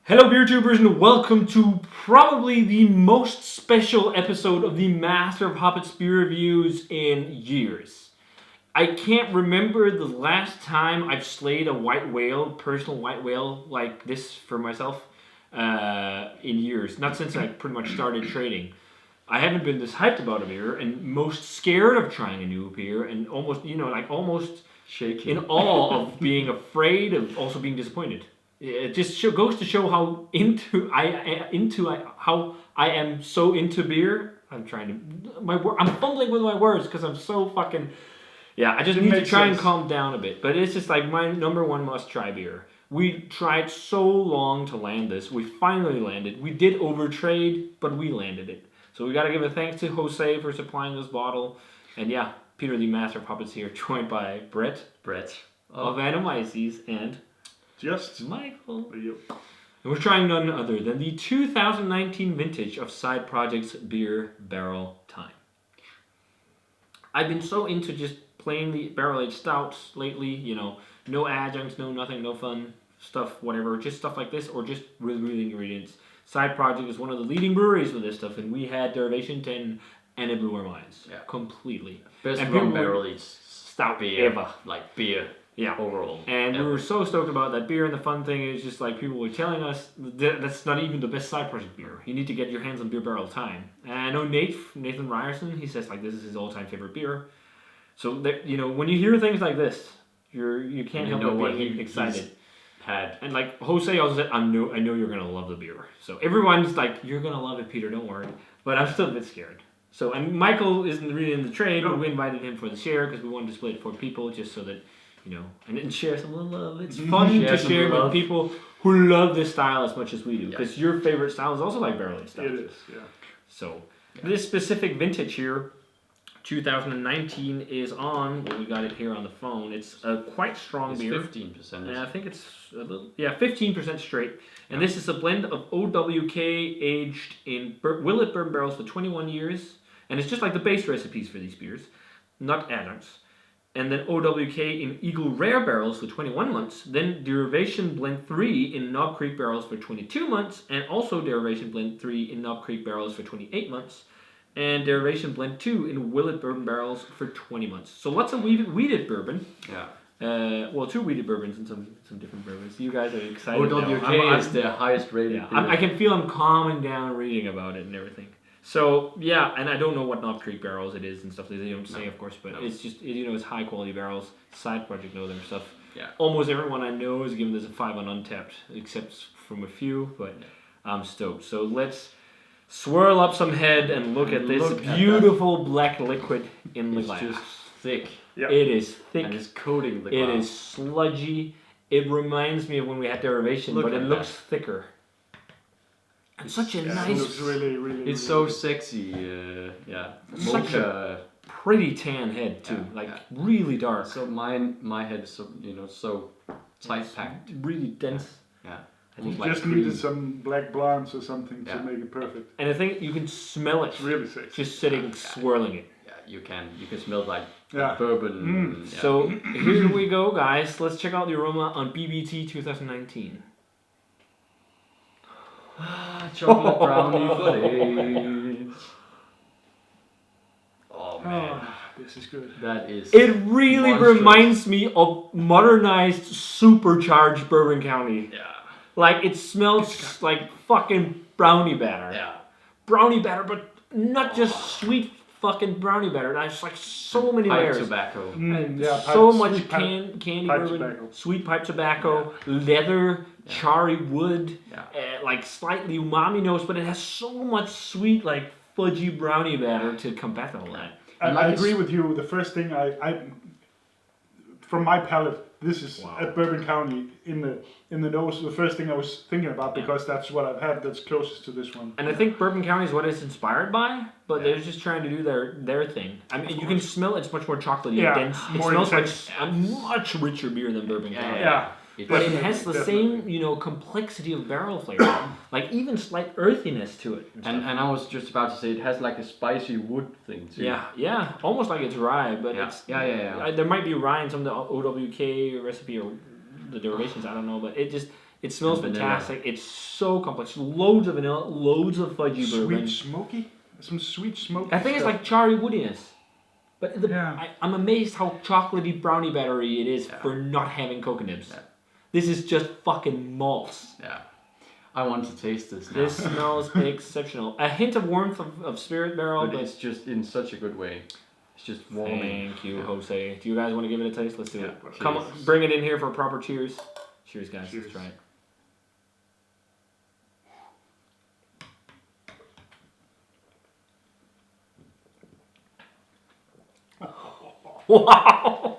Hello beer tubers and welcome to probably the most special episode of the Master of Hoppets beer reviews in years. I can't remember the last time I've slayed a white whale, personal white whale like this for myself in years. Not since I pretty much started trading. I haven't been this hyped about a beer and most scared of trying a new beer and almost shaking in awe of being afraid of also being disappointed. It just goes to show how how I am so into beer. I'm fumbling with my words because I'm so fucking. Yeah, I just need to try and calm down a bit. But it's just like my number one must try beer. We tried so long to land this. We finally landed. We did overtrade, but we landed it. So we got to give a thanks to Jose for supplying this bottle. And yeah, Peter the Master of Puppets here, joined by Brett of Animices and Just Michael. Yep. And we're trying none other than the 2019 vintage of Side Project's Beer Barrel Time. I've been so into just plain the barrel-aged stouts lately, no adjuncts, no nothing, no fun stuff, whatever, just stuff like this, or just really ingredients. Side Project is one of the leading breweries with this stuff, and we had Derivation 10 and it blew our minds. Yeah. Completely. Best and rum barrel-aged stout beer ever. Like beer. Yeah. Overall. And we were so stoked about that beer, and the fun thing is just like people were telling us that's not even the best Side Project beer. You need to get your hands on Beer Barrel Time. And I know Nathan Ryerson, he says like this is his all-time favorite beer. So that, when you hear things like this, you can't help but being excited. And like Jose also said, I know you're gonna love the beer. So everyone's like, you're gonna love it, Peter. Don't worry. But I'm still a bit scared. So and Michael isn't really in the trade, but we invited him for the share because we wanted to split it for people just so that. And share some love. It's fun to share with people who love this style as much as we do. Because your favorite style is also like barrel-aged style. It is, yeah. So, this specific vintage here, 2019, is on, we got it here on the phone. It's a quite strong beer. 15%. And I think it's a little, 15% straight. And this is a blend of O.W.K. aged in Willet bourbon barrels for 21 years. And it's just like the base recipes for these beers, not adjuncts. And then O.W.K. in Eagle Rare barrels for 21 months. Then Derivation Blend 3 in Knob Creek barrels for 22 months. And also Derivation Blend 3 in Knob Creek barrels for 28 months. And Derivation Blend 2 in Willet bourbon barrels for 20 months. So lots of weeded bourbon. Yeah. Two weeded bourbons and some different bourbons. You guys are excited. O.W.K. is the highest rated beer. I can feel I'm calming down reading about it and everything. So, yeah, and I don't know what Knob Creek barrels it is and stuff. They don't say, of course, but it's just, it's high-quality barrels. Side Project know their stuff. Yeah. Almost everyone I know is giving this a 5 on Untapped, except from a few, but I'm stoked. So let's swirl up some head and look at this beautiful black liquid in the glass. It's just thick. Yep. It is thick. And it's coating the glass. It is sludgy. It reminds me of when we had Derivation, but it looks thicker. And such a nice. It looks really. It's so sexy. Such a pretty tan head too, really dark. So my head is so so tight packed. Really dense. Yeah. You just needed some black blondes or something to make it perfect. And I think you can smell it. It's really sexy. Just sitting, swirling it. Yeah, you can smell like bourbon. Yeah. So here we go, guys. Let's check out the aroma on BBT 2019. Chocolate brownie flavors. Oh man, this is good. That is. It really monstrous. reminds me of modernized, supercharged Bourbon County. Yeah. Like it smells like fucking brownie batter. Yeah. Brownie batter, but not just sweet fucking brownie batter. There's like so many layers. Tobacco. So much candy bourbon, tobacco. Sweet pipe tobacco, leather, charry wood, like slightly umami notes, but it has so much sweet, like fudgy brownie batter to combat all that. I agree with you. The first thing I from my palate, this is at Bourbon County in the nose. The first thing I was thinking about because that's what I've had that's closest to this one. And I think Bourbon County is what it's inspired by, but they're just trying to do their thing. I mean, you can smell it's much more chocolatey and dense. It smells like a much richer beer than Bourbon County. Yeah. But it has the same, complexity of barrel flavor, like even slight earthiness to it. And I was just about to say it has like a spicy wood thing too. Yeah, almost like it's rye, but it's yeah. There might be rye in some of the O.W.K. recipe or the derivations, I don't know, but it It smells And vanilla. fantastic. It's so complex. Loads of vanilla, loads of fudgy bourbon. Sweet smoky? Some sweet smoky I think it's stuff. like charry woodiness. But Yeah. I'm amazed how chocolatey brownie battery it is Yeah. for not having cocoa nibs. Yeah. This is just fucking malts. Yeah. I want to taste this now. This smells exceptional. A hint of warmth of spirit barrel, But it's just in such a good way. It's just warming. Thank you, Yeah. Jose. Do you guys want to give it a taste? Let's do Yeah. it. Come on, bring it in here for a proper cheers. Cheers, guys. Cheers. Let's try it. Wow!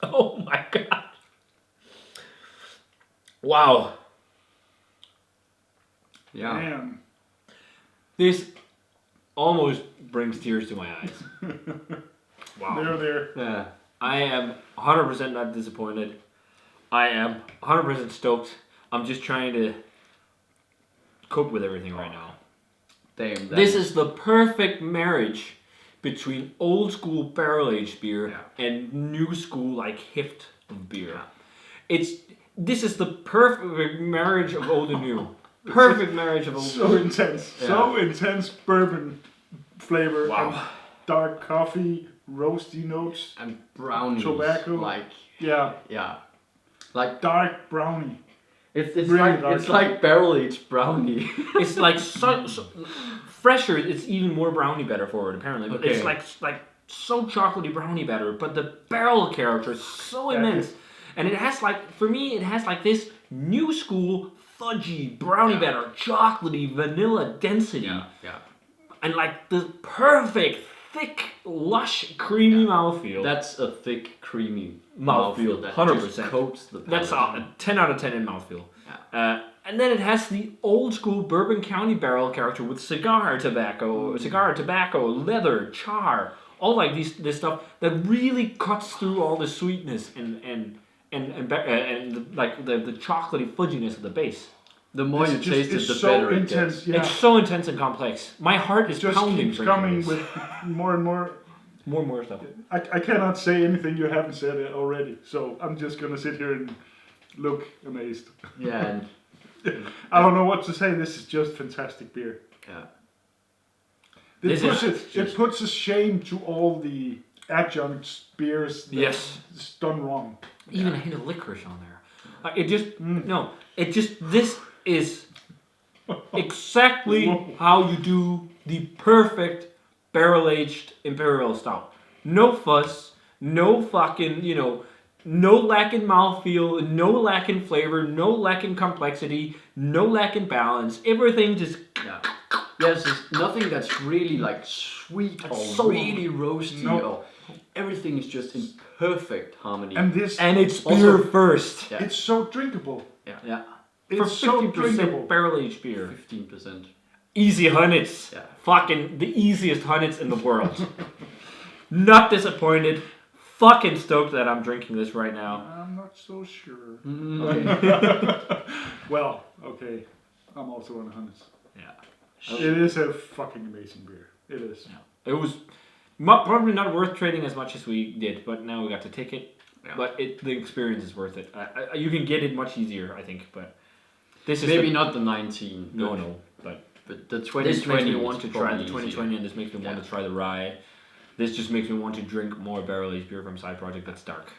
Oh my god! Wow! Yeah. Damn. This almost brings tears to my eyes. Wow. There. Yeah. I am 100% not disappointed. I am 100% stoked. I'm just trying to cope with everything right now. Damn. This is the perfect marriage between old school barrel aged beer and new school like heft of beer. This is the perfect marriage of old and new. Perfect marriage of old and So new. intense. Yeah. So intense bourbon flavor. Wow. And dark coffee, roasty notes. and brownies. Tobacco. Like Yeah. like Dark brownie. it's Really like dark. it's like barrel aged brownie. It's like so fresher. It's even more brownie better forward apparently, but it's Okay. like so chocolatey brownie better. But the barrel character is so Yeah, immense, and it has like for me it has like this new school fudgy brownie batter, chocolatey vanilla density, yeah. and like the perfect thick lush creamy mouthfeel. That's a thick, creamy Mouthfeel, that 100%. just coats the palate. That's a 10 out of 10 in mouthfeel. And then it has the old school Bourbon County barrel character with cigar tobacco, leather, char, all like this stuff that really cuts through all the sweetness and like the chocolatey fudginess of the base. The more It's you just- taste it, it's the so better intense. it gets. Yeah. It's so intense and complex. My heart is It just pounding. keeps drinking coming this. with more and more. more stuff. I cannot say anything you haven't said already, so I'm just gonna sit here and look amazed. Yeah, and I don't know what to say. This is just fantastic beer. yeah. It puts a shame to all the adjunct beers that Yes. is done wrong. Even a hint of licorice on there. This is exactly Whoa. how you do the perfect barrel-aged Imperial Stout. No fuss, no fucking, no lack in mouthfeel, no lack in flavor, no lack in complexity, no lack in balance. Everything just... Yeah. Yes, there's nothing that's really like sweet or so- really roasty No. or everything is just in perfect harmony. And this, And it's Also- beer first. yeah. it's so drinkable. Yeah. It's For so 50% drinkable. barrel-aged beer. 15%. Easy Hunnits. Yeah. Fucking the easiest Hunnits in the world. Not disappointed. Fucking stoked that I'm drinking this right now. I'm not so sure. Okay. Well, okay. I'm also on Hunnits. Yeah. It is a fucking amazing beer. It is. It was probably not worth trading as much as we did, but now we got to take it. Yeah. But the experience is worth it. You can get it much easier, I think. But this is Maybe not the 19. No, but But the this 2020 makes me want is to try probably the 2020, and this makes me want Yeah. to try the rye. This just makes me want to drink more barrel-aged beer from Side Project that's dark.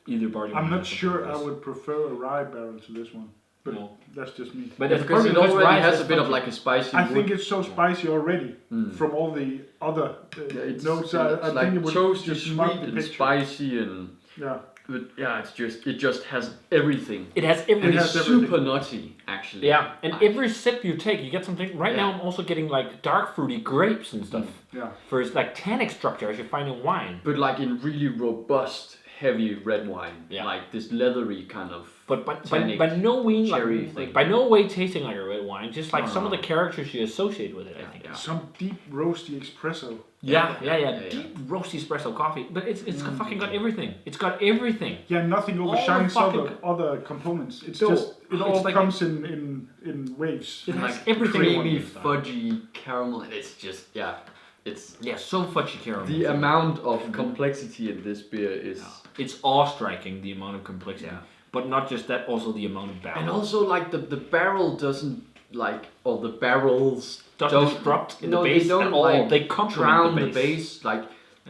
Either barley wine I'm or not something sure like I this. would prefer a rye barrel to this one. But No. that's just me. But Yeah, that's because probably it already rye has is a bit of funky. like a spicy I wood. think it's so spicy already Mm. from all the other It's, notes. it's I like think it would toasty, just sweet, mark the and picture. spicy, and Yeah. but yeah, it just has everything. It has And every It it's has everything. super nutty, actually. Yeah, and Like, every sip you take, you get something. Right now, Yeah. I'm also getting like dark fruity grapes and stuff Yeah. for its like tannic structure as you find in wine. but like in really robust, heavy red wine, Yeah. like this leathery kind of. But Tannic by no way cherry like thing. by no way tasting like a red wine. Just like No, some no, of the no. characters you associate with it. I think. Yeah. Some deep roasty espresso. Yeah. Yeah. Deep roasty espresso coffee, but it's fucking got everything. It's got everything. Yeah, nothing All overshines the fucking- other components. It's No, just it all it's like- comes in waves. It And has like everything you want creamy, in this stuff. fudgy caramel. And it's just it's Yeah, so fudgy caramel. the amount of complexity in this beer is It's awe-striking the amount of complexity. Yeah. but not just that, also the amount of barrels. And also like the barrel doesn't like, or the barrels doesn't don't disrupt no, the base they don't at all. like They complement drown the the base. base. Like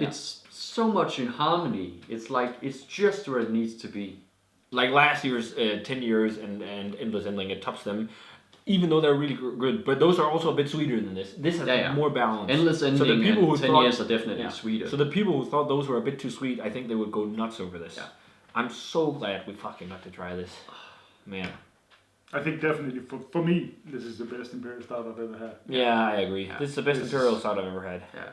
it's so much in harmony. It's like it's just where it needs to be. Like last year's 10 years and Endless Endling, it tops them, even though they're really good. But those are also a bit sweeter than this. This has more balance. Endless Ending so the people and who 10 thought, years are definitely sweeter. So the people who thought those were a bit too sweet, I think they would go nuts over this. Yeah. I'm so glad we fucking got to try this. Man. I think definitely for me, this is the best Imperial Stout I've ever had. Yeah, I agree. Yeah. This is the best Imperial Stout I've ever had. Yeah.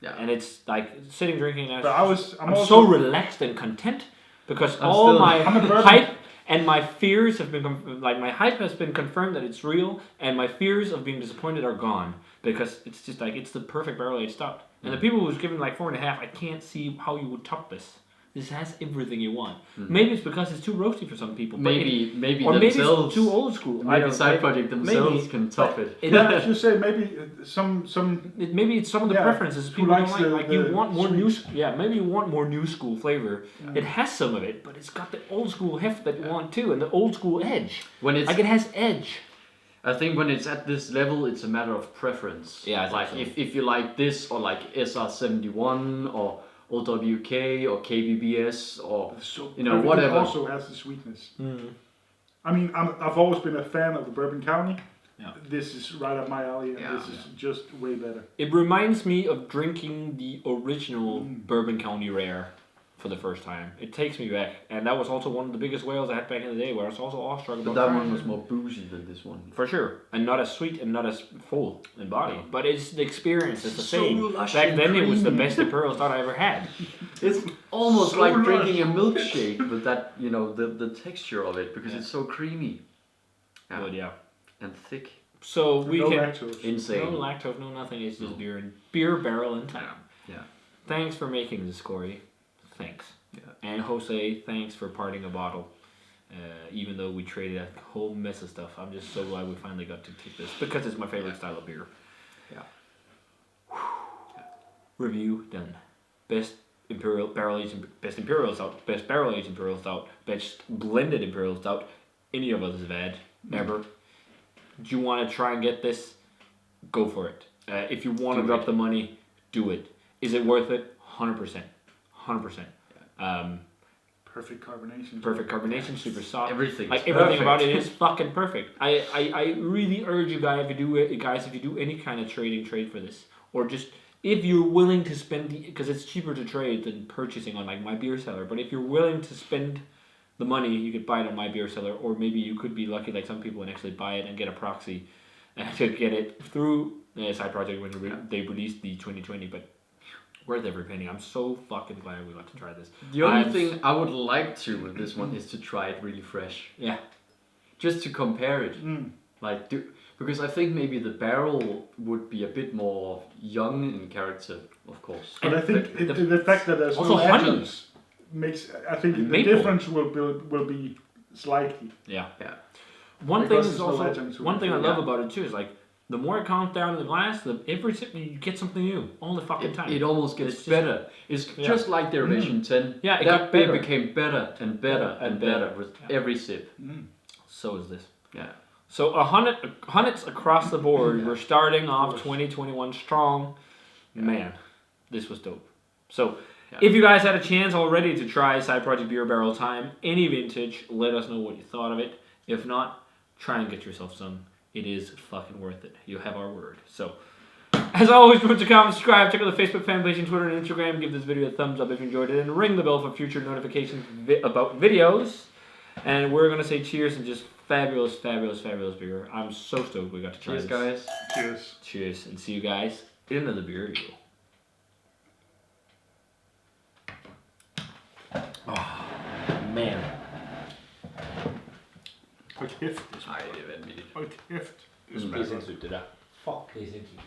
Yeah. And it's like sitting drinking that. But I'm so also relaxed and content because I'm my hype and my fears have been my hype has been confirmed that it's real, and my fears of being disappointed are gone because it's just like it's the perfect barrel aged stout. And the people who's given like 4.5, I can't see how you would top this. This has everything you want. Maybe it's because it's too roasty for some people. Maybe or themselves. maybe it's too old school. Maybe Side Project themselves can top it. I should say maybe some Maybe it's some of the preferences people don't like. Like you want more sweet. maybe you want more new school flavor. Yeah. It has some of it, but it's got the old school heft that you want too, and the old school edge. When it's like it has edge. I think when it's at this level, it's a matter of preference. Yeah, like so. if you like this or like SR71 or O.W.K. or KBBS or whatever. It also has the sweetness. I mean, I've always been a fan of the Bourbon County. Yeah. This is right up my alley, and this is just way better. It reminds me of drinking the original Bourbon County Rare for the first time. It takes me back, and that was also one of the biggest whales I had back in the day, where I was also awestruck about. But that one was more boozy than this one. For sure, and not as sweet and not as full in body. But it's the experience. It's the same. Lush Back then, creamy. it was the best Imperial Stout I ever had. It's almost So like lush. drinking a milkshake with that, the texture of it because it's so creamy. Yeah. But yeah, and thick. So we no can lactose. Insane. no lactose, no nothing. It's just beer barrel and time. Yeah. Thanks for making this, Corey. Thanks. Yeah. And Jose, thanks for parting a bottle. Even though we traded a whole mess of stuff, I'm just so glad we finally got to take this because it's my favorite style of beer. Yeah. Review done. Best Imperial barrel aged, best Imperial Stout, best barrel aged Imperial Stout, best blended Imperial Stout any of us have had ever. Do you want to try and get this? Go for it. If you want to drop the money, do it. Is it worth it? 100%. 100%. Perfect carbonation. Perfect carbonation, super soft. Everything. Like everything about it is fucking perfect. I really urge you guys, if you do any kind of trade for this, or just if you're willing to spend, because it's cheaper to trade than purchasing on like My Beer Cellar. But if you're willing to spend the money, you could buy it on My Beer Cellar, or maybe you could be lucky like some people and actually buy it and get a proxy to get it through Side Project when they released the 2020. But worth every penny. I'm so fucking glad we got to try this. The only thing I would like to with this one is to try it really fresh. Yeah. Just to compare it. Because I think maybe the barrel would be a bit more young in character, of course. But I think the fact that there's also no honey adjuncts makes. I think the maple. difference will be slightly. Yeah. Because there's no One adjuncts thing I love about it too is like the more it calms down in the glass, every sip you get something new all the fucking time. It almost gets better. It's just like the Revision 10. Yeah, it that got beer better. became better and better and better with every sip. So is this. Yeah. So 100s across the board. We're starting off 2021 strong. Man, this was dope. So if you guys had a chance already to try Side Project Beer Barrel Time, any vintage, let us know what you thought of it. If not, try and get yourself some. It is fucking worth it. You have our word. So, as always, remember to comment, subscribe, check out the Facebook fan page and Twitter and Instagram. Give this video a thumbs up if you enjoyed it, and ring the bell for future notifications about videos. And we're going to say cheers and just fabulous, fabulous, fabulous beer. I'm so stoked we got to try this. Cheers, guys. Cheers. Cheers, and see you guys in another beer review. Oh, man. Hold kæft. Ej, det er vanvittigt. Hold kæft. Det smager sindssygt, det der. Fuck, det er sindssygt.